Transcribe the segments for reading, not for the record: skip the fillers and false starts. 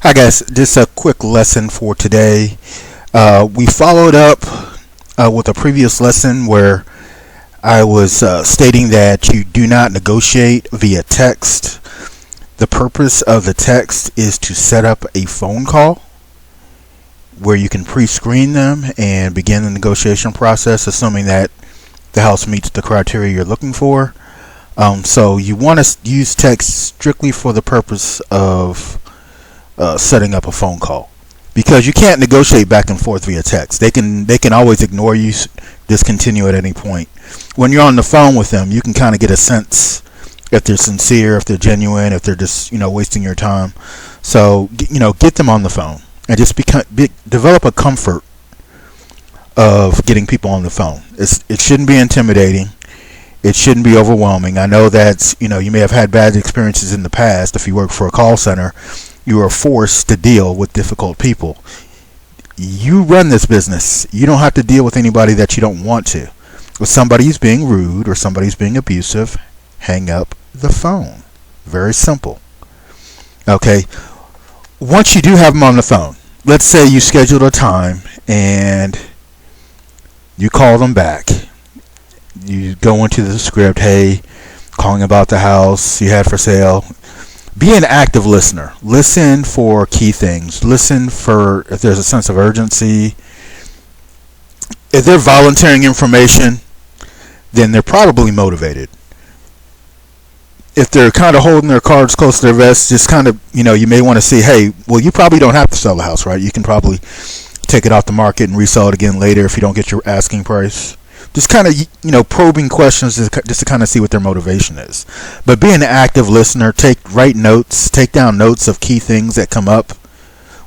Hi guys, just a quick lesson for today. We followed up with a previous lesson where I was stating that you do not negotiate via text. The purpose of the text is to set up a phone call where you can pre-screen them and begin the negotiation process, assuming that the house meets the criteria you're looking for. So you want to use text strictly for the purpose of setting up a phone call, because you can't negotiate back and forth via text. They can always ignore you, discontinue at any point. When you're on the phone with them, you can kind of get a sense if they're sincere, if they're genuine, if they're just wasting your time. So get them on the phone and just develop a comfort of getting people on the phone. It shouldn't be intimidating. It shouldn't be overwhelming. I know that you may have had bad experiences in the past. If you work for a call center, you are forced to deal with difficult people. You run this business. You don't have to deal with anybody that you don't want to. If somebody's being rude or somebody's being abusive, hang up the phone. Very simple. Okay. Once you do have them on the phone, let's say you scheduled a time and you call them back. You go into the script, hey, calling about the house you had for sale. Be an active listener. Listen for key things. Listen for if there's a sense of urgency. If they're volunteering information, then they're probably motivated. If they're kind of holding their cards close to their vest, just kind of, you may want to see, hey, well, you probably don't have to sell the house, right? You can probably take it off the market and resell it again later if you don't get your asking price. Just kind of, probing questions just to kind of see what their motivation is. But be an active listener. Write notes. Take down notes of key things that come up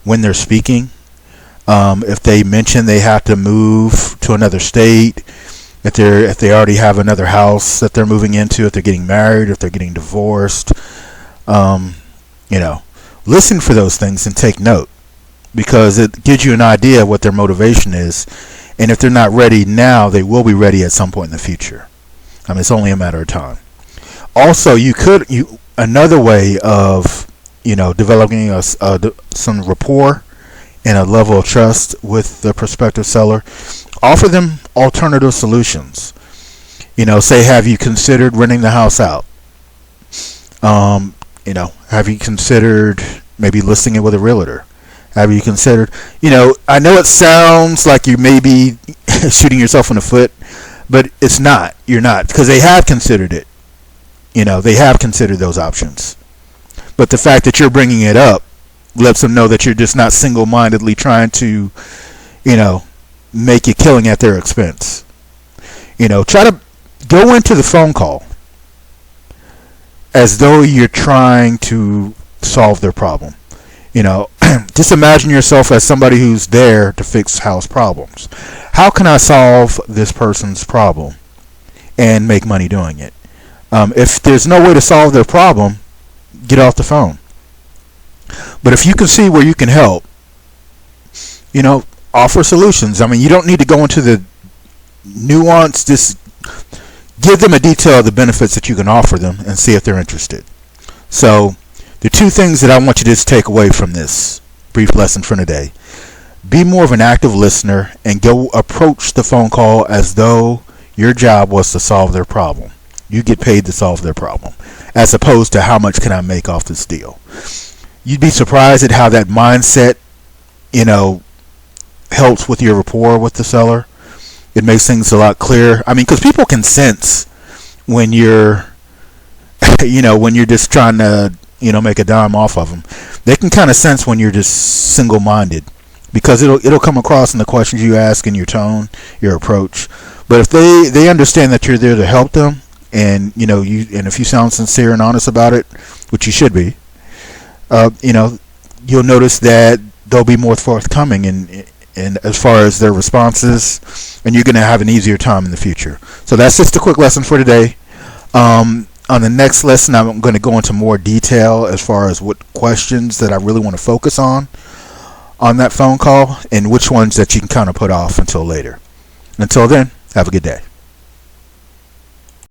when they're speaking. If they mention they have to move to another state, if they already have another house that they're moving into, if they're getting married, if they're getting divorced, listen for those things and take note, because it gives you an idea what their motivation is. And if they're not ready now, they will be ready at some point in the future. It's only a matter of time. Also, another way of developing some rapport and a level of trust with the prospective seller, offer them alternative solutions. Say, have you considered renting the house out? Have you considered maybe listing it with a realtor? Have you considered, I know it sounds like you may be shooting yourself in the foot, but it's not. You're not, because they have considered it. They have considered those options. But the fact that you're bringing it up lets them know that you're just not single-mindedly trying to, make a killing at their expense. Try to go into the phone call as though you're trying to solve their problem. Just imagine yourself as somebody who's there to fix house problems. How can I solve this person's problem and make money doing it? If there's no way to solve their problem, get off the phone. But if you can see where you can help, offer solutions. You don't need to go into the nuance. Just give them a detail of the benefits that you can offer them and see if they're interested. So, the two things that I want you to just take away from this brief lesson for today: be more of an active listener and go approach the phone call as though your job was to solve their problem. You get paid to solve their problem, as opposed to how much can I make off this deal. You'd be surprised at how that mindset, helps with your rapport with the seller. It makes things a lot clearer. Because people can sense when you're, when you're just trying to make a dime off of them. They can kind of sense when you're just single-minded, because it'll come across in the questions you ask, in your tone, your approach. But if they understand that you're there to help them, and if you sound sincere and honest about it, which you should be, you'll notice that they'll be more forthcoming and as far as their responses, and you're going to have an easier time in the future. So that's just a quick lesson for today. On the next lesson, I'm going to go into more detail as far as what questions that I really want to focus on that phone call, and which ones that you can kind of put off until later. Until then, have a good day.